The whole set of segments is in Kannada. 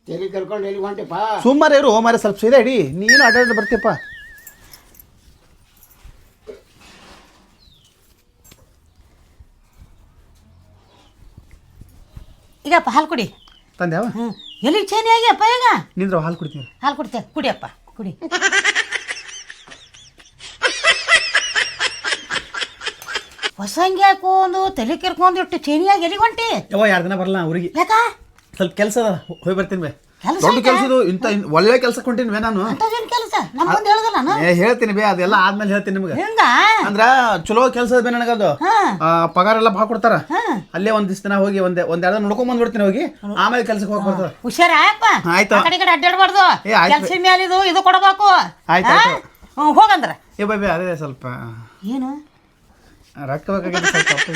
ತಲೆ ಕರ್ಕೊಂಡು ಎಲ್ಲಿ ಹೊಂಟೆಪ್ಪ? ಸುಮ್ಮನೆ ಇರು ಮಾರೆ, ಸ್ವಲ್ಪ ಸೀದಾ ಇಡಿ, ನೀನು ಅಡ್ಡಾಡ ಬರ್ತೀಯಪ್ಪ. ಈಗಪ್ಪ ಹಾಲು ಕುಡಿ. ತಂದ್ಯಾವ? ಎಲ್ಲಿ ಚೇನಿ ಆಗ್ಯಪ್ಪ ಈಗ? ನಿಂದ್ರ ಹಾಲು ಕುಡಿತೀನಿ. ಹಾಲು ಕುಡಿತೇವೆ, ಕುಡಿಯಪ್ಪ ಕುಡಿ. ಹೊಸಂಗಿ ಹಾಕೊಂಡು ತಲೆ ಕೆರ್ಕೊಂಡು ಇಟ್ಟು ಚೇನಿಯಾಗಿ ಎಲ್ಲಿ ಹೊಂಟಿ? ಯಾವ 2 ದಿನ ಬರಲ್ಲ ಊರಿಗೆ. ಯಾಕ? ಸ್ವಲ್ಪ ಕೆಲಸ ಅದ, ಹೋಗಿ ಬರ್ತೀನಿ ಬೇ. ಕೆಲಸ ದೊಡ್ಡ ಕೆಲಸದು ಇಂಥ ಒಳ್ಳೆ ಕೆಲಸಕ್ಕೆ ಹೊಂಟೀನಿ ಬೇ ನಾನು. ಅಂತದೇನು ಕೆಲಸ? ನಮ್ಮ ಮುಂದೆ ಹೇಳೋದಲ್ಲ ನಾನು. ಹೇಳ್ತೀನಿ ಬೇ, ಅದೆಲ್ಲ ಆದ್ಮೇಲೆ ಹೇಳ್ತೀನಿ ನಿಮ್ಗೆ. ಹೆಂಗ? ಅಂದ್ರ ಚಲೋ ಕೆಲಸ ಬೇ ನನಗದು. ಪಗಾರ ಎಲ್ಲ ಭಾಳ ಕೊಡ್ತಾರ. ಅಲ್ಲೇ ಒಂದ್ ದಿನ ಹೋಗಿ ಒಂದೆರಡು ನೋಡ್ಕೊಂಡ್ ಬಂದ್ಬಿಡ್ತೀನಿ ಹೋಗಿ, ಆಮೇಲೆ ಕೆಲ್ಸಕ್ಕೆ ಹೋಗಿ ಬರ್ತದ. ಹುಷಾರಪ್ಪ. ಆಯ್ತು. ಆ ಕಡೆ ಅಡ್ಡಾಡ್ಬಾರ್ದು. ಕೆಲ್ಸ ಮೇಲೆ ಇದು ಕೊಡಬೇಕು. ಆಯ್ತು. ಹೋಗಂದ್ರ ಏ ಬೇ ಅದೇ ಸ್ವಲ್ಪ ಏನು ರೊಕ್ಕ ಬೇಕಾಗಿದೆ, ಸ್ವಲ್ಪ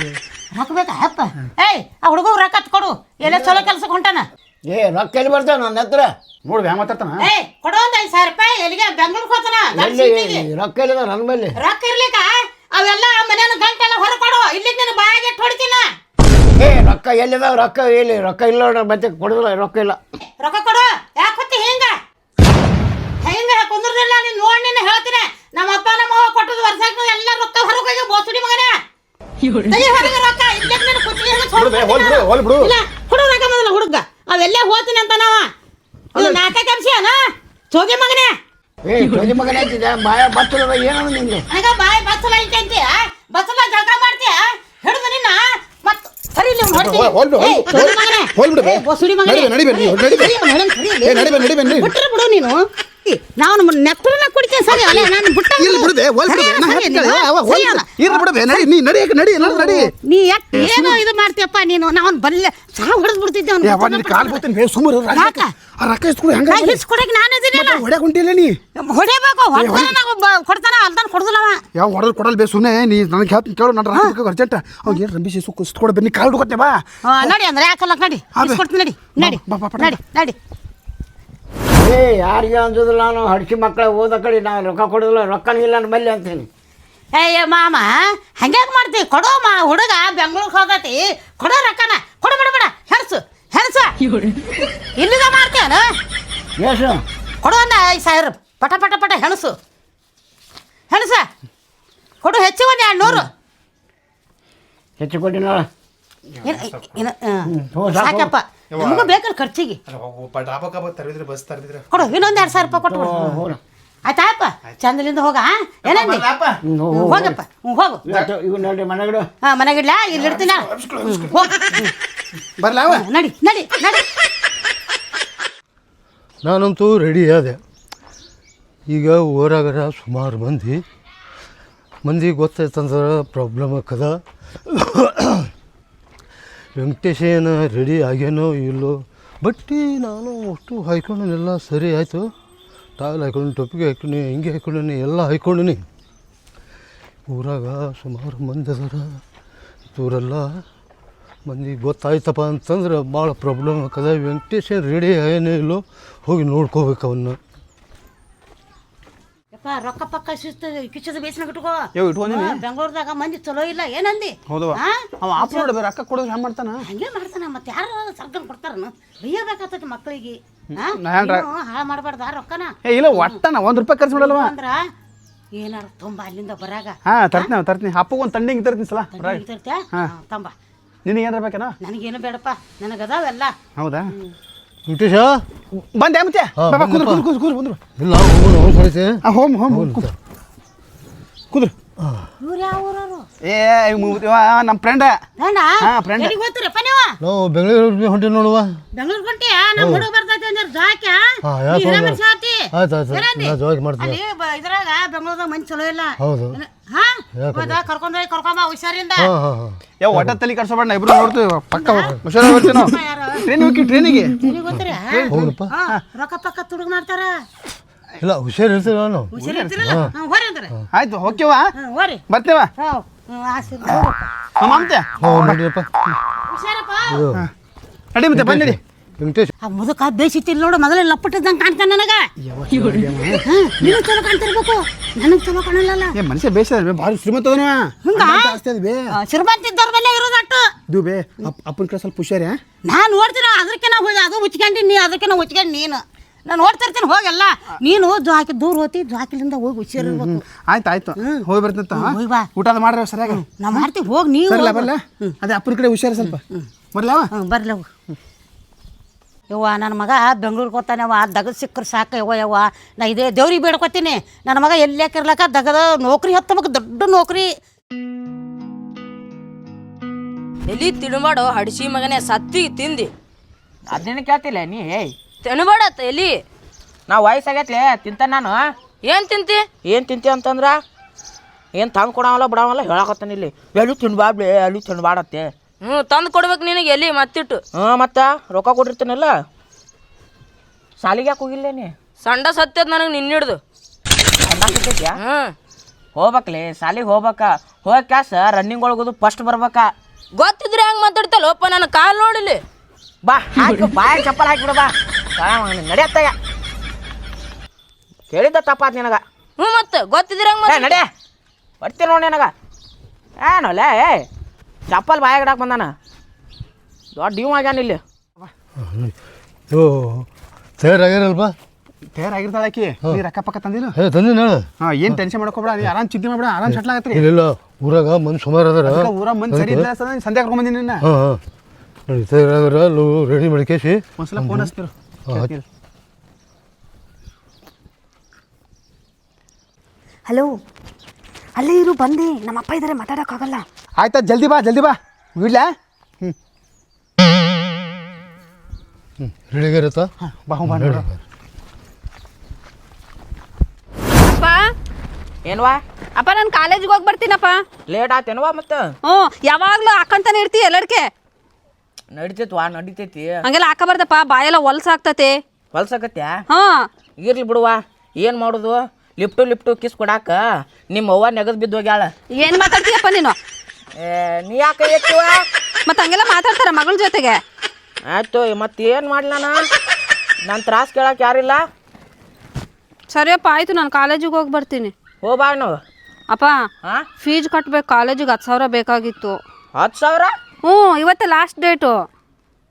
ರೊಕ್ಕ ಬೇಕಾ ಅಪ್ಪ? ಏಯ್, ಆ ಹುಡುಗ ರೊಕ್ಕ ಕೊಡು, ಎಲ್ಲ ಚಲೋ ಕೆಲ್ಸಕ್ಕೆ ಹೊಂಟಾನ. ಏ ರೊಕ್ಕ ಎಲ್ಲಿ ಬರ್ತಾವ ನನ್ನ ಹತ್ರ? ನೋಡಿ ಹ್ಯಾಂಗ ಮಾತಾಡ್ತಾನ. ಏಯ್, ಕೊಡು ಒಂದು 5,000 ರೂಪಾಯಿ. ಎಲ್ಲಿಗೆ? ಬೆಂಗಳೂರಿಗೆ ಹೋಗ್ತಾನ. ಎಲ್ಲಿ ರೊಕ್ಕ ಎಲ್ಲಿದ ನನ್ನ ಮೇಲೆ? ರೊಕ್ಕ ಇರ್ಲಿಕ್ಕ ಅವೆಲ್ಲ ಮನೆಯ ಗಂಟೆಲ್ಲ ಹೊರ ಕೊಡು, ಇಲ್ಲಿ ನಿನ್ನ ಬಾಯಾಗೆ ಹೊಡಿತೀನ. ಏ ರೊಕ್ಕ ಎಲ್ಲಿದಾವ? ರೊಕ್ಕ ಎಲ್ಲಿ? ರೊಕ್ಕ ಇಲ್ಲ ನೋಡ, ಮತ್ತೆ ಕೊಡುದಿಲ್ಲ, ರೊಕ್ಕ ಇಲ್ಲ. ರೊಕ್ಕ ಕೊಡು. ಯಾಕೆ ಹೊತ್ತಿ ಹಿಂಗ ಕುಂದ್ರದಿಲ್ಲ? ನೀನ್ ನೋಡಿ ನೀನು ಹೇಳ್ತೀನಿ. ನಮ್ಮ ಅಪ್ಪ ನಮ್ಮ ಅವ್ವ ಕೊಟ್ಟದ ವರ್ಷಕ್ಕೆ ಎಲ್ಲ ರೊಕ್ಕ ಹೊರಗೋಗಿ ಬೋಸುಡಿ ಮಗನ ಹೊರಗೆ ರೊಕ್ಕ ಹುಡುಗ ರೊಕ್ಕ ಮೊದಲ ಹುಡುಗ ಅವೆಲ್ಲ ಹೋಗ್ತೀನಿ ಅಂತ ನಾವ ನಾಲ್ಕ ಕಮ್ಸಿಯನ ಚೋಗಿ ಮಗನೇ. ಏ ಚೋಗಿ ಮಗನೇ ಅಂತಿದ್ದೆ, ಬಾಯ ಬಚ್ಚಲ ಏನೋ ನಿಂಗೆ. ನನಗ ಬಾಯಿ ಬಚ್ಚಲ ಐತಿ, ಬಚ್ಚಲ ಜಳಕ ಮಾಡ್ತೀಯ ಹಿಡಿದು ನಿನ್ನ ಮತ್ ಸರಿ ಬಿಟ್ರೆ ಬಿಡು ನೀನು. ನಾವು ನೆತ್ತರನ್ನ ಕುಡಿತೇನೆ ಸರಿ ಅಲ್ಲ, ನಾನು ಬಿಟ್ಟ ನೀ ಏನು ಇದು ಮಾಡ್ತೀಯಪ್ಪ ನೀನು. ನಾವು ಬಲ್ಲೆ ಚಾ ಹೊಡೆದ್ ಬಿಡ್ತಿದ್ದೆ. ಹೊಡೆಬೇಕು, ಕೊಡ್ತಾನ ಅಲ್ದಾನ ಕೊಡುದಿಲ್ಲವ. ಯಾವ ಹೊಡೆದ್ ಕೊಡಲ್ ಬೇ, ಸುಮ್ಮನೆ ನೀ ನನಗೆ ಹೇಳ್ತೀನಿ ಕೇಳು. ನನ್ನ ಅರ್ಜೆಂಟ್ ಅವ್ನು ಏನು ರಂಬಿಸಿ ಸುಸ್ಕೊಡ ಬನ್ನಿ, ಕಾಲು ಹುಡುಕೊತ್ತೆ ಬಾ. ನಡಿ ಅಂದ್ರೆ ಯಾಕಲ್ಲ, ನಡಿ ಕೊಡ್ತೀನಿ, ನಡಿ ನಡಿ ನಡಿ ನಡಿ. ಏ ಯಾರಿಗೆ ಅಂಜೋದಿಲ್ಲ, ನಾನು ಹಡ್ಸಿ ಮಕ್ಕಳ ಓದ ಕಡೆ ನಾವು ರೊಕ್ಕ ಕೊಡೋದಿಲ್ಲ, ರೊಕ್ಕನೂ ಇಲ್ಲ ನನ್ನ ಬಲ್ಲಿ ಅಂತೀನಿ. ಏಯ್ಯ ಮಾಮ, ಹಂಗ್ಯಾಕೆ ಮಾಡ್ತಿ? ಕೊಡೋ ಹುಡುಗ ಬೆಂಗಳೂರಿಗೆ ಹೋಗತಿ, ಕೊಡೋ ರೊಕ್ಕನ ಕೊಡು. ಬಿಡ ಹೆಣಸು ಇಲ್ಲಿದ ಮಾಡ್ತೇನು? ಎಷ್ಟು ಕೊಡು? ಒಂದು 5,000 ಪಟ ಪಟ ಪಟ ಹೆಣಸು ಕೊಡು. ಹೆಚ್ಚು ಒಂದು 200 ಹೆಚ್ಚು ಕೊಟ್ಟಿನ ಸಾಕಪ್ಪ, ನಮಗೂ ಬೇಕಲ್ಲ ಖರ್ಚಿಗೆ. ಕೊಡು, ಇನ್ನೊಂದು 2,000 ರೂಪಾಯಿ ಕೊಟ್ಟು ಆಯ್ತಾಯಪ್ಪ. ಚಂದಲಿಂದ ಹೋಗ. ಏನಂದಿ? ಹೋಗಪ್ಪ, ಹೋಗು. ಇವ್ ನೋಡಿ ಮನೆಗಡೆ. ಮನೆಗಿಡ್ಲ, ಇಲ್ಲಿ ಇಡ್ತೀನ. ಬರ್ಲ ನಡಿ ನಡಿ ನಡಿ. ನಾನಂತೂ ರೆಡಿ ಆದೆ. ಈಗ ಊರಾಗರ ಸುಮಾರು ಮಂದಿ ಗೊತ್ತಾಯ್ತಂದ್ರೆ ಪ್ರಾಬ್ಲಮ್ ಆಕದ. ವೆಂಕಟೇಶ ಏನು ರೆಡಿ ಆಗ್ಯಾನೋ ಇಲ್ಲೋ, ಬಟ್ಟಿ ನಾನು ಅಷ್ಟು ಹಾಯ್ಕೊಂಡೇನೆಲ್ಲ ಸರಿ ಆಯಿತು. ಟಾವೆಲ್ ಹಾಕೊಂಡು, ಟೊಪ್ಪಿಗೆ ಹಾಕ್ಕೊಂಡಿ, ಹಿಂಗೆ ಹಾಕ್ಕೊಂಡೀನಿ, ಎಲ್ಲ ಹಾಕ್ಕೊಂಡಿನಿ. ಊರಾಗ ಸುಮಾರು ಮಂದಿ ಅದಾರ. ಇವರೆಲ್ಲ ಮಂದಿ ಗೊತ್ತಾಯ್ತಪ್ಪ ಅಂತಂದ್ರೆ ಭಾಳ ಪ್ರಾಬ್ಲಮ್ ಆಕದ. ವೆಂಕಟೇಶ ಏನು ರೆಡಿ ಆಗ್ಯಾನೋ ಇಲ್ಲೋ, ಹೋಗಿ ನೋಡ್ಕೋಬೇಕು ಅವನ್ನ. ರೊಕ್ಕ ಪಕ್ಕ ಕಿಚ್ಚದ ಬೇಸಿನ ಇಟ್ಕೋ. ಬೆಂಗಳೂರದಾಗ ಮಂದಿ ಚಲೋ ಇಲ್ಲ. ಏನಂದಿ? ರೊಕ್ಕ ಕೊಡೋದು ಹೆಂಗ್ ಮಾಡ್ತಾನ? ಹಂಗೆ ಮಾಡ್ತಾನ. ಮತ್ತೆ ಯಾರು ಸರ್ಕಾರ ಕೊಡ್ತಾರನು? ಬೈಯಬೇಕಾಗ್ತೈತಿ ಮಕ್ಕಳಿಗೆ. ಹಾಳು ಮಾಡಬಾರ್ದ ರೊಕ್ಕನ. ಇಲ್ಲ ಒಟ್ಟನ 1 ರೂಪಾಯಿ ಖರ್ಚು ಮಾಡಲ್ವ ಅಂದ್ರ ಏನಾರು ತುಂಬ ಅಲ್ಲಿಂದ ಬರಾಗ. ತರ್ತೀನಿ ಅಪ್ಪಗೆ ಒಂದು ತಂಡಿಂಗ್ ತರ್ತೀನಿ ಸಲ. ತಂಬ. ನಿನಗೆ ಏನಾರ ಬೇಕೇನಾ? ನನಗೇನು ಬೇಡಪ್ಪ, ನನಗದಾವೆಲ್ಲ. ಹೌದಾ? ವೆಂಕಟೇಶ ಬಂದೆ ಮತ್ತೆ ಬಂದ್ರು. ಇಲ್ಲ ಕುದ್ರು. ಇವ್ರು ಯಾವ ಊರವರು? ನಮ್ಮ ಫ್ರೆಂಡ್. ನಾವು ಬೆಂಗಳೂರಿಗೆ ಹೊಂಟೀವಿ ನೋಡುವ. ಬೆಂಗಳೂರು ಹೊಂಟಿಯ? ನಮ್ಮ ಹುಡುಗ ಬರ್ತೈತಿ ಅಂದ್ರೆ ಜಾಕ್ಯ ಜಾಕ್ ಮಾಡ್ತೀನಿ. ಇದ್ರಾಗ ಬೆಂಗಳೂರದಾಗ ಮಂದಿ ಚಲೋ ಇಲ್ಲ. ಹೌದು. ಕರ್ಕೊಂಡ್ ಕರ್ಕೊಂಬ ಹುಷಾರಿಂದ. ಒಟ್ಟ ತಲೆ ಕಟ್ಸೋಬೇಡ, ಇಬ್ರು ನೋಡ್ತೀವಿ ಪಕ್ಕ ಹುಷಾರ ಬರ್ತೀವಿ ನಾವು. ಟ್ರೈನಿಗೆ ರೊಕ್ಕ ಪಕ್ಕ ತುಡುಗ್ ಮಾಡ್ತಾರ. ಇಲ್ಲ ಹುಷಾರ್ ಇರ್ತೀವಿ ನಾನು. ಆಯ್ತು ಹೋಗ್ಯವ, ಬರ್ತೇವ. ನಡಿಯಪ್ಪ, ಹುಷಾರಪ್ಪ. ನಡಿ ಮತ್ತೆ ಬಂದಿಡಿ. ವೆಂಕಟೇಶ್ ಆ ಮುದುಕ ಬೇಸಿತ್ತಿಲ್ಲ ನೋಡು ಮೊದಲೇ ಲಪ್ಪಟ್ಟಿದ್ದಂಗೆ ಕಾಣ್ತಾನೆ ನನಗೆ. ನೀನು ಚಲೋ ಕಾಣ್ತಿರ್ಬೇಕು, ನನಗೆ ಚಲೋ ಕಾಣಲ್ಲ. ಮನುಷ್ಯ ಬೇಸದ ಭಾರಿ ಶ್ರೀಮಂತ ಅದನ ಜಾಸ್ತಿ ಅದ ಬೇ ಶ್ರೀಮಂತಿದ್ದವ್ರ ಮೇಲೆ ಇರೋದಟ್ಟು ಇದು ಬೇ ಅಪ್ಪನ ಕಡೆ ಸ್ವಲ್ಪ ಹುಷಾರಿ. ನಾನು ನೋಡ್ತೀನಿ ಅದಕ್ಕೆ ನಾವು ಹೋಗಿ ಅದು ಉಚ್ಕೊಂಡಿ ನೀ ಅದಕ್ಕೆ ನಾವು ಉಚ್ಕೊಂಡು ನೀನು ನಾನು ನೋಡ್ತಿರ್ತೀನಿ ಹೋಗಲ್ಲ. ನೀನು ಹಾಕಿ ದೂರ ಹೋತಿ ಹಾಕಿಲಿಂದ ಹೋಗಿ ಹುಷಾರಿರ್ಬೇಕು. ಆಯ್ತು ಹೋಗಿ ಬರ್ತಂತ ಹೋಗಿ ಬಾ. ಊಟ ಮಾಡ್ರಿ ಸರಿಯಾಗಿ. ನಾವು ಮಾಡ್ತೀವಿ ಹೋಗಿ ನೀವು ಬರ್ಲ ಅದೇ ಅಪ್ಪನ ಕಡೆ ಹುಷಾರಿ ಸ್ವಲ್ಪ ಬರ್ಲಾವ. ಬರ್ಲಿ ಹೋಗು. ಯವ್ವ ನನ್ನ ಮಗ ಬೆಂಗ್ಳೂರಿಗೆ ಹೋಗ್ತಾನೆ ಅವ ದಗದ್ ಸಿಕ್ಕರು ಸಾಕು ಯವ್ವ ನಾ ಇದೇ ದೇವ್ರಿಗೆ ಬೇಡ್ಕೊತೀನಿ ನನ್ನ ಮಗ ಎಲ್ಲಿ ಹಾಕಿರ್ಲಕ್ಕ ದಗದ ನೌಕರಿ ಹತ್ತಬೇಕು, ದೊಡ್ಡ ನೌಕರಿ. ಎಲ್ಲಿ ತಿನ್ಬೇಡ ಹಡಿಸಿ ಮಗನೇ ಸತ್ತಿ ತಿಂದಿ ಅದೇನು ಕೇಳ್ತಿಲ್ಲ ನೀ. ತಿನ್ಬೇಡತ್ತ ಎಲ್ಲಿ ನಾ ವಯಸ್ಸಾಗೈತ್ಲೆ ತಿಂತಾನೆ ನಾನು. ಏನು ತಿಂತಿ? ಏನು ತಿಂತಿ ಅಂತಂದ್ರೆ ಏನು ತಂದು ಕೊಡವಲ್ಲ ಬಿಡವಲ್ಲ ಹೇಳಕತ್ತಾನ ಇಲ್ಲಿ. ಎಲ್ಲಿ ತಿನ್ಬಾಡ್ಲಿ ಎಲ್ಲಿ ತಿನ್ಬಾಡತ್ತೆ. ತಂದು ಕೊಡ್ಬೇಕು ನಿನಗೆ ಎಲ್ಲಿ ಮತ್ತಿಟ್ಟು. ಮತ್ತು ರೊಕ್ಕ ಕೊಟ್ಟಿರ್ತೀನಲ್ಲ. ಸಾಲಿಗೆ ಯಾಕೆ ಹೋಗಿಲ್ಲ ನೀ? ಸಂಡ ಸತ್ಯದ ನನಗೆ ನಿನ್ನಿಡ್ದು ಸಿಗ್ತೈತ್ಯಾ? ಹೋಗ್ಬೇಕ್ಲಿ ಸಾಲಿಗೆ ಹೋಗಿ ಕ್ಯಾಸ ರನ್ನಿಂಗ್ ಒಳಗೋದು ಫಸ್ಟ್ ಬರ್ಬೇಕಾ. ಗೊತ್ತಿದ್ರೆ ಹೆಂಗೆ ಮಾತಾಡ್ತಲ್ಲಪ್ಪ ನನ್ನ ಕಾಲು ನೋಡಿಲಿ. ಬಾ ಹಾಕಿ ಬಾಯ್ ಚಪ್ಪಲ್ ಹಾಕಿಬಿಡು ಬಾ ನಡೆಯತ್ತಾಗ ಕೇಳಿದ್ದ ತಪ್ಪಾತ್ ನಿನಗ. ಮತ್ತೆ ಗೊತ್ತಿದ್ರೆ ಹೆಂಗೆ ನಡೆ ಬರ್ತೀನಿ ನೋಡಿ ನಿನಗ. ಏನೋಲೆ ಚಪ್ಪಲ್ ಬಾಯಾಗ ಇಡಾಕ್ ಬಂದಾನ ದೊಡ್ಡ ಇವ್ ಆಗ್ಯಾನ ಇಲ್ಲಿ. ಓ ತಯಾರಾಗ್ಯಾರಲ್ಪ. ತಯಾರಾಗಿರ್ತಾಳೆ ಆಕಿ. ನೀ ರೊಕ್ಕ ಪಕ್ಕ ತಂದಿಲ್ಲ? ತಂದಿನ. ಏನು ಟೆನ್ಷನ್ ಮಾಡ್ಕೋಬೇಡ, ನೀ ಆರಾಮ್ ಚಿಂತೆ ಮಾಡ್ಬೇಡ, ಆರಾಮ್ ಸೆಟ್ಲ್ ಆಗತ್ರಿ. ಇಲ್ಲ ಊರಾಗ ಮಂದಿ ಸುಮಾರು ಅದಾರ. ಊರ ಮಂದಿ ಸರಿ ಇಲ್ಲ ಸಂಧ್ಯಾ ಕರ್ಕೊಂಡ್ ಬಂದಿನಿ ನಿನ್ನ. ಹಾಂ ನೋಡಿ ತಯಾರಾಗ್ಯಾರ ರೆಡಿ ಮಾಡಿ ಕೇಸಿ ಒಂದ್ಸಲ ಫೋನ್ ಹಚ್ತಿರು. ಹಲೋ, ಅಲ್ಲೇ ಇರು, ಬಂದೆ. ನಮ್ಮಪ್ಪ ಇದ್ದಾರೆ, ಮಾತಾಡೋಕ್ಕಾಗಲ್ಲ. ಆಯ್ತಾ ಜಲ್ದಿ ಬಾ ಇಡ್ಲಾ? ರೆಡಿ ಆಗಿರತ್ತಾ? ಬಾ ಬಾ ಅಪ್ಪ. ಏನ್ವಾ? ಅಪ್ಪ ನಾನು ಕಾಲೇಜಿಗೆ ಹೋಗಿ ಬರ್ತೀನಪ್ಪ. ಲೇಟ್ ಆತೇನ್ವಾ ಮತ್ತೆ? ಯಾವಾಗ್ಲೂ ಹಾಕಂತಾನೆ ಇರ್ತಿ ಎಲ್ಲಡ್ಕೆ. ನಡಿತೈತಿ ಹಂಗೆಲ್ಲ ಹಾಕಬಾರ್ದಪ್ಪ, ಬಾಯೆಲ್ಲ ಹೊಲ್ಸಾಗ್ತತೆ. ಹೊಲ್ಸಕತ್ಯಾ? ಇರ್ಲಿ ಬಿಡುವ. ಏನು ಮಾಡೋದು? ಲಿಫ್ಟು ಕಿಸ್ ಕೊಡಾಕ ನಿಮ್ಮ ಅವ್ವ ನೆಗದ್ ಬಿದ್ದು ಹೋಗ್ಯಾಳ. ಏನ್ ಮಾತಾಡ್ತೀಯಪ್ಪ ನೀನು? ನೀ ಯಾಕೆ ಎತ್ತುವ? ಮತ್ತೆ ಹಂಗೆಲ್ಲ ಮಾತಾಡ್ತಾರ ಮಗಳ ಜೊತೆಗೆ? ಆಯ್ತು ಮತ್ತೇನು ಮಾಡ್ಲಾನ? ನನ್ನ ತ್ರಾಸ ಕೇಳಕ್ಕೆ ಯಾರಿಲ್ಲ. ಸರಿಯಪ್ಪ ಆಯ್ತು, ನಾನು ಕಾಲೇಜಿಗೆ ಹೋಗಿ ಬರ್ತೀನಿ. ಹೋಗ್ಬಾ ನಾವು. ಅಪ್ಪ ಫೀಸ್ ಕಟ್ಬೇಕು, ಕಾಲೇಜಿಗೆ 10,000 ಬೇಕಾಗಿತ್ತು. 10,000? ಇವತ್ತೇ ಲಾಸ್ಟ್ ಡೇಟು.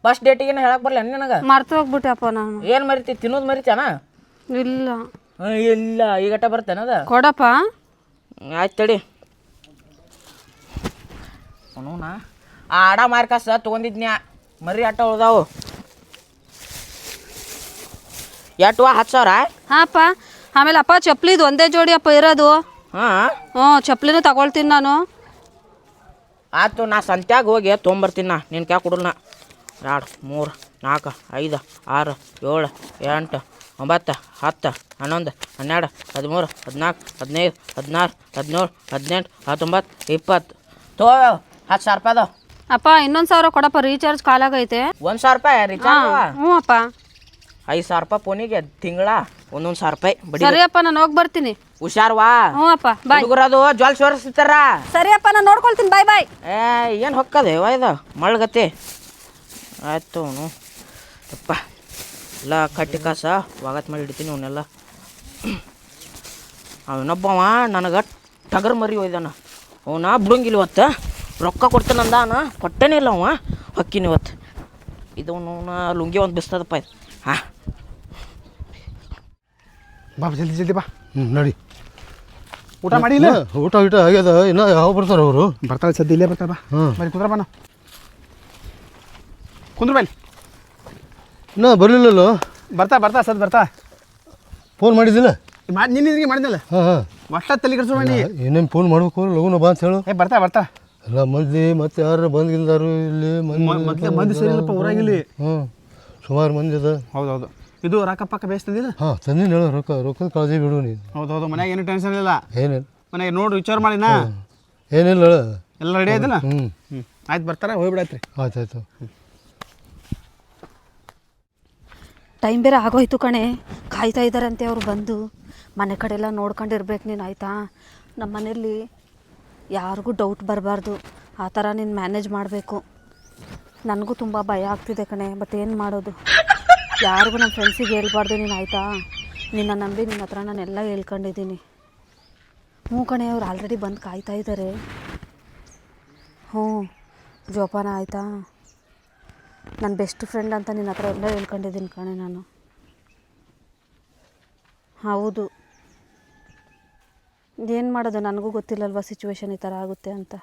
ಫಸ್ಟ್ ಡೇಟಿಗೆ ಹೇಳಕ್ ಬರಲ್ಲ ನಿನಗೆ? ಮರ್ತು ಹೋಗ್ಬಿಟ್ಟೆ ಅಪ್ಪ ನಾನು. ಏನು ಮರಿತಿ? ತಿನ್ನೋದು ಮರಿತಾನ? ಇಲ್ಲ ಇಲ್ಲ ಈಗಟ್ಟ ಬರ್ತೇನದ? ಕೊಡಪ್ಪ. ಆಯ್ತು ತಡಿ. ಅವನೂನ ಆ ಆಡ ಮಾರ್ಕಾಸ ತೊಗೊಂಡಿದ್ನ್ಯಾ, ಮರಿ ಆಟ ಉಳ್ದಾವು. ಎಟ್ಟುವ? 10,000? ಹಾಂ ಅಪ್ಪ. ಆಮೇಲೆ ಅಪ್ಪ ಚಪ್ಪಲಿದು ಒಂದೇ ಜೋಡಿ ಅಪ್ಪ ಇರೋದು. ಚಪ್ಪಲಿನೂ ತಗೊಳ್ತೀನಿ ನಾನು. ಆಯ್ತು, ನಾ ಸಂತ್ಯಾಗ ಹೋಗಿ ತೊಗೊಂಬರ್ತೀನಿ. ನಿನ್ನ ಕ್ಯಾ ಕೊಡಲ್ಲ. 2 3 4 5 6 7 8 9 10 11 12 13 14 15 16 17 18 19 20 ತೋ 10,000 ರೂಪಾಯಿ ಅದಾವ. ಅಪ್ಪ ಇನ್ನೊಂದು 1,000 ಕೊಡಪ್ಪ, ರೀಚಾರ್ಜ್ ಕಾಲಾಗೈತೆ. 1,000 ರೂಪಾಯಿ ರೀಚಾರ್ಜ್? ಹ್ಞೂ ಅಪ್ಪ. 5,000 ರೂಪಾಯಿ ಫೋನಿಗೆ ತಿಂಗಳ 1,000 ರೂಪಾಯಿ ಬಡಿ. ಸರಿಯಪ್ಪ ನಾನು ಹೋಗಿ ಬರ್ತೀನಿ. ಹುಷಾರ್ವಾ? ಹ್ಞೂ ಅಪ್ಪ ಬಾಯ್. ಹುಡುಗರದು ಜ್ವಾಲ್ ಸೋರಿಸ್ತಾರ. ಸರಿಯಪ್ಪ ನಾನು ನೋಡ್ಕೊಳ್ತೀನಿ, ಬಾಯ್ ಬಾಯ್. ಏನು ಹೊಕ್ಕದೆ ಇದು ಮಳ್ಗತಿ. ಆಯ್ತು ಅಪ್ಪ ಎಲ್ಲ ಕಟ್ಟಿ ಕಾಸ ವಾಗತ್ ಮಾಡಿ ಇಡ್ತೀನಿ ಅವನ್ನೆಲ್ಲ. ಅವನೊಬ್ಬವ ನನಗೆ ಟಗರ್ ಮರಿ ಒಯ್ದಾನ. ಅವನ ಬಿಡಂಗಿಲ್ಲ ಇವತ್ತು. ರೊಕ್ಕ ಕೊಡ್ತಾನೆ ಅಂದಾನ, ಕೊಟ್ಟೇನೇ ಇಲ್ಲ ಅವ. ಹೊಕ್ಕಿನ ಇವತ್ತು. ಇದು ಅವನ ಲುಂಗಿ ಒಂದು ಬಿಸ್ತದಪ್ಪ ಇದು. ಹಾಂ ಬಾ ಜಲ್ದಿ ಬಾ. ನಡಿ. ಊಟ ಮಾಡಿಲ್ಲ? ಊಟ ಆಗ್ಯದ. ಇನ್ನ ಯಾವ ಬರ್ತಾರ ಅವರು? ಬರ್ತಾಳೆ ಸದ್ಯ, ಇಲ್ಲೇ ಬರ್ತಾಳೆ. ಬಾ ಬರೀ ಕುಂದ್ರ ಬಾ. ಕುಂದ್ರ ಬಾಯ್ಲಿ. ಇನ್ನೂ ಬರಲಿಲ್ಲಲ್ಲ? ಬರ್ತಾ ಸದ್ ಬರ್ತಾ. ಫೋನ್ ಮಾಡಿದ್ದಿಲ್ಲ? ನಿನ್ನೆ ಮಾಡಿದ್ನಲ್ಲ. ಹಾಂ ಒಟ್ಟ ತಲೆ ಕೆಡ್ಸೋ ಮಾಡಿ. ಏನೇನು ಫೋನ್ ಮಾಡ್ಬೇಕು ಲಗುನ ಬಾ ಅಂತ ಹೇಳು. ಬರ್ತಾ ಎಲ್ಲ ಮಂದಿ ಮತ್ತೆ ಯಾರು ಬಂದಿದ್ದಾರು ಇಲ್ಲಿ? ಮಂದಿ ಸರಿ ಇಲ್ಲಪ್ಪ ಊರಾಗಿಲ್ಲಿ. ಸುಮಾರು ಮಂದಿ ಅದ. ಹೌದೌದು. ಇದು ರೊಕ್ಕ ಪಕ್ಕ ಬೇಯಿಸ್ತಂದಿಲ್ಲ? ತಂದಿನ ಹೇಳು. ರೊಕ್ಕದ ಕಾಳಜಿ ಬಿಡು ನೀನು. ಹೌದೌದು. ಮನ್ಯಾಗ ಏನು ಟೆನ್ಷನ್ ಇಲ್ಲ. ಏನಿಲ್ಲ ಮನೆಗೆ ನೋಡಿ ವಿಚಾರ ಮಾಡಿನಾ. ಏನಿಲ್ಲ ಎಲ್ಲ ರೆಡಿ ಆಯ್ತಲ್ಲ? ಹ್ಞೂ ಆಯ್ತು ಬರ್ತಾರ, ಹೋಗ್ಬಿಡಾಯ್ತ್ರಿ. ಆಯ್ತಾಯ್ತು. ಟೈಮ್ ಬೇರೆ ಆಗೋಯ್ತು ಕಣೆ, ಕಾಯ್ತಾ ಇದ್ದಾರಂತೆ ಅವರು ಬಂದು. ಮನೆ ಕಡೆ ಎಲ್ಲ ನೋಡ್ಕೊಂಡಿರ್ಬೇಕು ನೀನು, ಆಯಿತಾ? ನಮ್ಮ ಮನೇಲಿ ಯಾರಿಗೂ ಡೌಟ್ ಬರಬಾರ್ದು, ಆ ಥರ ನೀನು ಮ್ಯಾನೇಜ್ ಮಾಡಬೇಕು. ನನಗೂ ತುಂಬ ಭಯ ಆಗ್ತಿದೆ ಕಣೆ, ಬಟ್ ಏನು ಮಾಡೋದು? ಯಾರಿಗೂ ನಮ್ಮ ಫ್ರೆಂಡ್ಸಿಗೆ ಹೇಳ್ಬಾರ್ದು ನೀನು, ಆಯಿತಾ? ನಿನ್ನ ನಂಬಿ ನಿನ್ನ ಹತ್ರ ನಾನೆಲ್ಲ ಹೇಳ್ಕೊಂಡಿದ್ದೀನಿ. ಹ್ಞೂ ಕಣೆ, ಅವ್ರು ಆಲ್ರೆಡಿ ಬಂದು ಕಾಯ್ತಾ ಇದ್ದಾರೆ. ಹ್ಞೂ, ಜೋಪಾನ ಆಯಿತಾ? ನನ್ನ ಬೆಸ್ಟ್ ಫ್ರೆಂಡ್ ಅಂತ ನಿನ್ನ ಹತ್ರ ಎಲ್ಲ ಹೇಳ್ಕೊಂಡಿದ್ದೀನಿ ಕಣೆ ನಾನು. ಹೌದು, ಏನು ಮಾಡೋದು, ನನಗೂ ಗೊತ್ತಿಲ್ಲಲ್ವ ಸಿಚುವೇಶನ್ ಈ ಥರ ಆಗುತ್ತೆ ಅಂತ.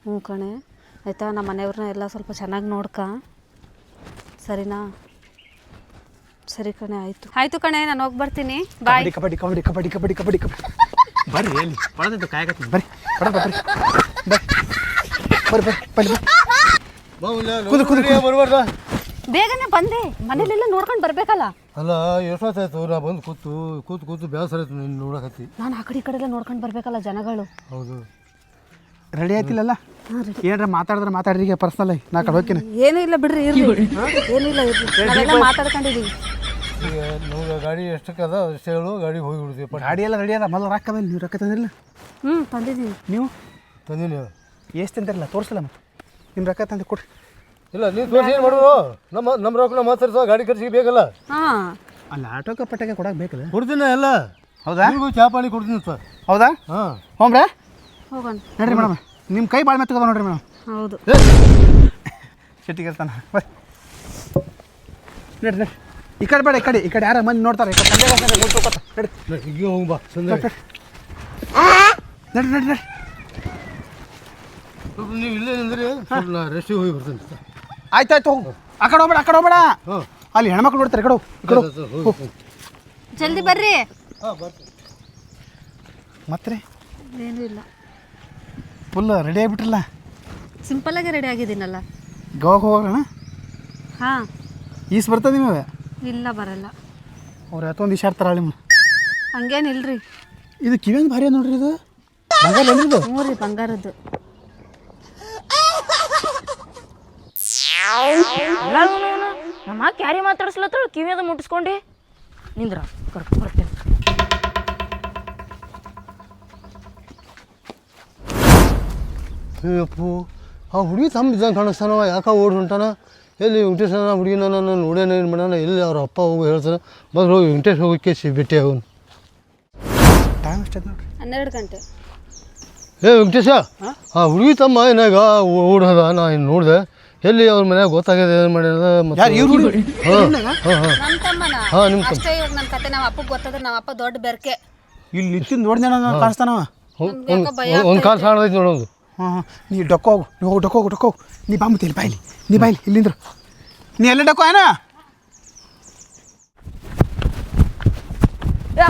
ಹ್ಞೂ ಕಣೆ, ಆಯಿತಾ? ನಮ್ಮ ಮನೆಯವ್ರನ್ನ ಎಲ್ಲ ಸ್ವಲ್ಪ ಚೆನ್ನಾಗಿ ನೋಡ್ಕ, ಸರಿನಾ? ಸರಿ ಕಣೆ, ಆಯಿತು ಕಣೆ, ನಾನು ಹೋಗಿ ಬರ್ತೀನಿ. ಬಾಯ್. ಕಬಡ್ಡಿ ಕಬಡ್ಡಿ ಕಬಡ್ಡಿ ಕಬಡ್ಡಿ ಕಬಡ್ಡಿ ಕಬಡ್ಡಿ ಬರ್ರಿ ಎಲ್ಲಿ ಪಡೆದಿದ್ದು ಕಾಯಕತ್ತೀನಿ. ಬರ್ರಿ ಪಡೆದ ಬರ್ರಿ ಬರ್ರಿ ಬರ್ರಿ ಬರ್ರಿ ಬರ್ಬಾರ್ದ ಬೇಗನೆ ಬಂದೆ, ಮನೇಲೆಲ್ಲ ನೋಡ್ಕೊಂಡು ಬರಬೇಕಲ್ಲ. ಅಲ್ಲ ಎಷ್ಟೊತ್ತಾಯ್ತು ನಾ ಬಂದು ಕೂತು ಬೇಸರ ಆಯ್ತು ನೀನು ನೋಡಕತ್ತಿ. ನಾನು ಆ ಕಡೆ ಈ ಕಡೆ ಎಲ್ಲ ನೋಡ್ಕೊಂಡು ಬರಬೇಕಲ್ಲ ಜನಗಳು. ಹೌದು, ರೆಡಿ ಆಯ್ತಿಲ್ಲಲ್ಲ? ಏನಾರ ಮಾತಾಡಿದ್ರೆ ಮಾತಾಡ್ರಿ, ಈಗ ಪರ್ಸ್ನಲ್ ಆಗಿ ನಾ ಕಡೆ ಹೋಗ್ತೀನಿ. ಏನೂ ಇಲ್ಲ ಬಿಡ್ರಿ, ಇರ್ಲಿ. ಏನಿಲ್ಲ, ಇರ್ಲಿ, ನಾವೆಲ್ಲ ಮಾತಾಡ್ಕೊಂಡಿದ್ದೀವಿ. ಈಗ ನಮ್ಗೆ ಗಾಡಿ ಎಷ್ಟಕ್ಕೆ ಅದ ಅಷ್ಟೇ ಹೇಳು, ಗಾಡಿ ಹೋಗಿ ಬಿಡ್ತೀವಿ. ಗಾಡಿ ಎಲ್ಲ ರೆಡಿ ಅದ, ಮೊದಲು ರೊಕ್ಕ ಅದ, ನೀವು ರೊಕ್ಕ ತಂದಿರಲಿಲ್ಲ? ತಂದಿದ್ದೀನಿ. ನೀವು ತಂದೀನಿ. ಎಷ್ಟು ತಿಂತಾರಲ್ಲ ತೋರಿಸಲ್ಲ, ಮತ್ತೆ ನಿಮ್ಮ ರೊಕ್ಕ ತಂದು ಕೊಡ್ರಿ. ಇಲ್ಲ ನೀವು ತೋರಿಸಿ ಏನು ಮಾಡೋದು? ನಮ್ಮ ರೊಕ್ಕ ಮಾತಾಡ್ಸೋ ಗಾಡಿ ಖರ್ಚಿಗೆ ಬೇಕಲ್ಲ. ಹಾಂ, ಅಲ್ಲ ಆಟೋಕ್ಕೆ ಪಟ್ಟಕ್ಕೆ ಕೊಡಕ್ಕೆ ಬೇಕಲ್ಲ? ಕೊಡ್ತೀನಿ ಎಲ್ಲ. ಹೌದಾ? ನಿಮಗೂ ಚಾ ಪಾನಿ ಕೊಡ್ತೀನಿ ಸರ್. ಹೌದಾ? ಹಾಂ, ಹೋಮ್ರೆ ಹೋಗೋಣ ನಡ್ರಿ ಮೇಡಮ್, ನಿಮ್ಮ ಕೈ ಭಾಳ ಮೆತ್ತಗದ ನೋಡ್ರಿ ಮೇಡಮ್. ಹೌದು, ಸಿಟ್ಟಿಗೆ ಇರ್ತಾನೆ. ಬರ್ರಿ ನಡ್ರಿ ನಡ್ರಿ, ಈ ಕಡೆ ಬೇಡ, ಈ ಕಡೆ ಯಾರ ಮಂದಿ ನೋಡ್ತಾರೆ, ಈ ಕಡೆ ನಡ್ರಿ ಈಗ ಹೋಗಿ ಬಾ ಸಂಜೆ. ನಡ್ರಿ ನಡ್ರಿ ನಡ್ರಿ. ಸ್ವಲ್ಪ ನೀವು ಇಲ್ಲೇ ನಿಂದ್ರಿ, ಸ್ವಲ್ಪ ನಾ ರೆಸ್ಟಿಗೆ ಹೋಗಿ ಬರ್ತೀನಿ ಸರ್. ಆಯ್ತಾಯ್ತು, ಹೋಗು. ಆ ಕಡೆ ಹೋಗ್ಬೇಡ, ಆ ಕಡೆ ಹೋಗ್ಬೇಡ. ಹಾಂ, ಅಲ್ಲಿ ಹೆಣ್ಮಕ್ಳು ನೋಡ್ತಾರೆ, ಈ ಕಡೆ ಹೋಗು. ಜಲ್ದಿ ಬರ್ರಿ. ಹಾಂ ಬರ್ತೀನಿ. ಮತ್ತೆ ಏನೂ ಇಲ್ಲ, ಫುಲ್ ರೆಡಿ ಆಗಿಬಿಟ್ರಲ್ಲ. ಸಿಂಪಲ್ಲಾಗಿ ರೆಡಿ ಆಗಿದ್ದೀನಲ್ಲ. ಗೋವಾಗೆ ಹೋಗೋಣ? ಹಾಂ, ಈಸ್ ಬರ್ತದೆ ನಿಮಗೆ? ಇಲ್ಲ ಬರಲ್ಲ. ಅವ್ರು ಯಾವತ್ತೊಂದು ಇಷ್ಟ ನಿಮ್ಮ. ಹಂಗೇನಿಲ್ರಿ. ಇದು ಕಿವಿಯೊಂದು ಭಾರಿ ನೋಡ್ರಿ, ಇದು ಬಂಗಾರ ಎಲ್ಲಿದು? ಹ್ಞೂ ರೀ, ಬಂಗಾರದ್ದು. ನಮ್ಮ ಕ್ಯಾರಿ ಮಾತಾಡಿಸ್ಲತ್ತಳು, ಕಿವಿಯದು ಮುಟ್ಟಿಸ್ಕೊಂಡು ನಿಂದ್ರ ಕರ್ಕೊಂಡು ಬರ್ತೇನೆ. ಅಪ್ಪು ಆ ಹುಡುಗಿ ತಮ್ಮ ಇದ್ದಂಗೆ ಕಾಣಿಸ್ತಾನವ, ಯಾಕೆ ಓಡಿ ಹೊಂಟಾನ? ಎಲ್ಲಿ ವೆಂಕಟೇಶನ ಹುಡುಗಿನ ನಾನು ನೋಡ್ಯಾನ, ಏನು ಮಾಡೋಣ, ಎಲ್ಲಿ ಅವ್ರ ಅಪ್ಪ ಹೋಗಿ ಹೇಳ್ತಾನೆ. ಮೊದಲು ಹೋಗಿ ವೆಂಕಟೇಶ್ ಹೋಗೋಕ್ಕೆ ಸಿಗ್ಬಿಟ್ಟೆ ಅವನು. ಟೈಮ್ ಎಷ್ಟೈತೆ ನೋಡ್ರಿ? 12 ಗಂಟೆ. ಏ ವೆಂಕಟೇಶ, ಆ ಹುಡುಗಿ ತಮ್ಮ ಏನಾಗ ಓಡೋದ, ನಾ ಇನ್ನು ನೋಡಿದೆ. ಎಲ್ಲಿ ಅವ್ರ ಮನ್ಯಾಗ ಗೊತ್ತಾಗಿದೆ ಏನು ಮಾಡ್ಯಾರ? ನಮ್ಮ ತಮ್ಮನ ಹಾಂ, ನಿಮ್ಮ ತಮ್ಮ. ಅಷ್ಟೇ ಇವಾಗ ನನ್ನ ಕತೆ. ನಮ್ಮ ಅಪ್ಪಗೆ ಗೊತ್ತಾದ್ರೆ ನಮ್ಮ ಅಪ್ಪ ದೊಡ್ಡ ಬೆರ್ಕೆ. ಇಲ್ಲಿ ನಿಂತಿದ್ದು ನೋಡಿದೆ ನಾನು, ಕಾಣಿಸ್ತಾನವ. ಒಂದು ಕಾಲು ಸಾಣದೈತಿ ನೋಡೋದು. ಹಾಂ ಹಾಂ, ನೀ ಡೊಕ್ಕೋ ಹೋಗು, ನೀವು ಹೋಗಿ ಡೊಕ್ಕೋ ಹೋಗು. ನೀ ಬಾಂಬತ್ತಿ ಬಾಯ್ಲಿ, ನೀ ಬಾಯ್ಲಿ ಇಲ್ಲಿಂದ್ರು. ನೀ ಎಲ್ಲ ಡೊಕ್ಕೋ ಏನ?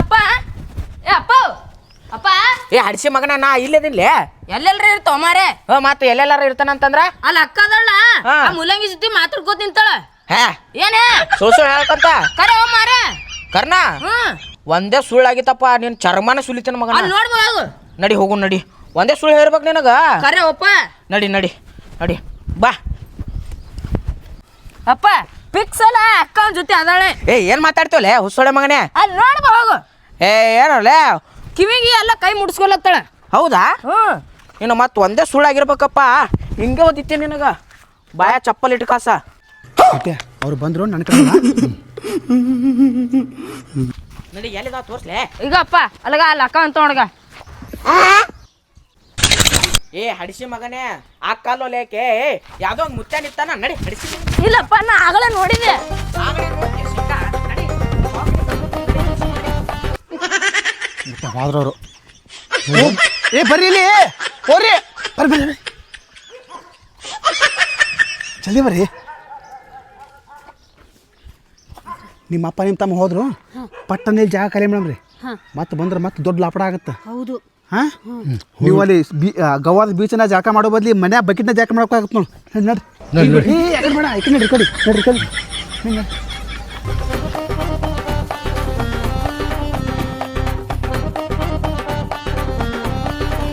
ಅಪ್ಪ ಅಪ್ಪ ಏ ಹಡ್ಸಿ ಮಗನ, ನಾ ಇಲ್ಲದಿಲ್ಲ. ಎಲ್ಲೆಲ್ರಿ ಇರ್ತಾವ ಮಾರೇ? ಮತ್ತೆ ಎಲ್ಲೆಲ್ಲಾರ ಇರ್ತಾನಂತಂದ್ರ ಅಲ್ಲಿ ಅಕ್ಕದಳ್ಳ ಮುಲಂಗಿ ಜೊತೆ ಮಾತಾಡ್ಕೋತ ನಿಂತಾಳ. ಹೇ ಏನೇ ಸುಳ್ಳು ಹೇಳ್ಕಂತ ಕರೆ ಮಾರೇ ಕರ್ನ? ಒಂದೇ ಸುಳ್ಳಾಗಿತ್ತಪ್ಪ, ನೀನ್ ಚರ್ಮನ ಸುಲಿತೇನ ಮಗನ. ನೋಡ್ಬೋದು, ನಡಿ ಹೋಗು, ನಡಿ. ಒಂದೇ ಸುಳ್ಳು ಹೇಳ್ಬೇಕು ನಿನಗ. ಕರೆ ಒಪ್ಪ, ನಡಿ ನಡಿ ನಡಿ ಬಾ. ಅಪ್ಪ ಪಿಕ್ಸ್ ಅಲ್ಲ, ಅಕ್ಕನ ಜೊತೆ ಅದಾಳೆ. ಏ ಏನ್ ಮಾತಾಡ್ತೀವಲ್ಲ ಹುಸ್ಸೊಳೆ ಮಗನೇ? ಅಲ್ಲಿ ನೋಡ್ಬಾ ಹೋಗು. ಏ ಏನಲ್ಲ ಕಿವಿಗೆ ಎಲ್ಲ ಕೈ ಮುಡ್ಸ್ಕೊಳತ್ತಾಳ. ಹೌದಾ? ಇನ್ನು ಮತ್ತೆ ಒಂದೇ ಸುಳ್ಳಾಗಿರ್ಬೇಕಪ್ಪ. ಹಿಂಗೆ ಓದಿತ್ತೆ ನಿನಗ, ಬಾಯ ಚಪ್ಪಲ್ ಇಟ್ಟು ಕಾಸ. ಅವ್ರು ಬಂದ್ರು ನನ್ನ ಕಡೆ ನಡಿ, ಎಲ್ಲಿದ ತೋರ್ಸ್ಲೆ ಈಗ ಅಪ್ಪ. ಅಲ್ಲಗ ಅಲ್ಲಿ ಅಕ್ಕ ಅಂತ ನೋಡ್ಗ. ಏ ಹಡಿಸಿ ಮಗನೇ, ಆ ಕಾಲು ಲೇಕೆ ಯಾವ್ದೋ ಒಂದು ಮುತ್ತ ನಿತ್ತಾನ. ನಡಿ ಹಡಿಸಿ. ಇಲ್ಲಪ್ಪ, ನಾ ಆಗಲೇ ನೋಡಿದೆ. ಹೋದ್ರವ್ರು. ಏ ಬರ್ರಿ ಇಲ್ಲಿ, ಹೋರಿ ಬರ್ರಿ ಬರ್ರಿ, ಜಲ್ದಿ ಬರ್ರಿ. ನಿಮ್ಮ ಅಪ್ಪ ನಿಮ್ಮ ತಮ್ಮ ಹೋದ್ರು, ಪಟ್ಟನಲ್ಲಿ ಜಾಗ ಖಾಲಿ ಮೇಡಮ್ರಿ. ಮತ್ತೆ ಬಂದ್ರೆ ಮತ್ತೆ ದೊಡ್ಡ ಲಾಪಡ ಆಗುತ್ತೆ. ಹೌದು. ಹಾಂ, ನೀವು ಅಲ್ಲಿ ಗವಾದ ಬೀಚನ್ನ ಜಾಕ ಮಾಡೋ ಬದ್ಲಿ ಮನ್ಯಾಗ ಬಕೆಟ್ನ ಜಾಕ ಮಾಡೋಕ್ಕಾಗತ್ತೆ ನೋಡಿ. ನಡ್ರಿ ನಡ್ರಿ, ಬೇಡ, ಐತೆ ನಡ್ರಿ, ಕೊಡಿ ನಡ್ರಿ, ಕೊಡಿ.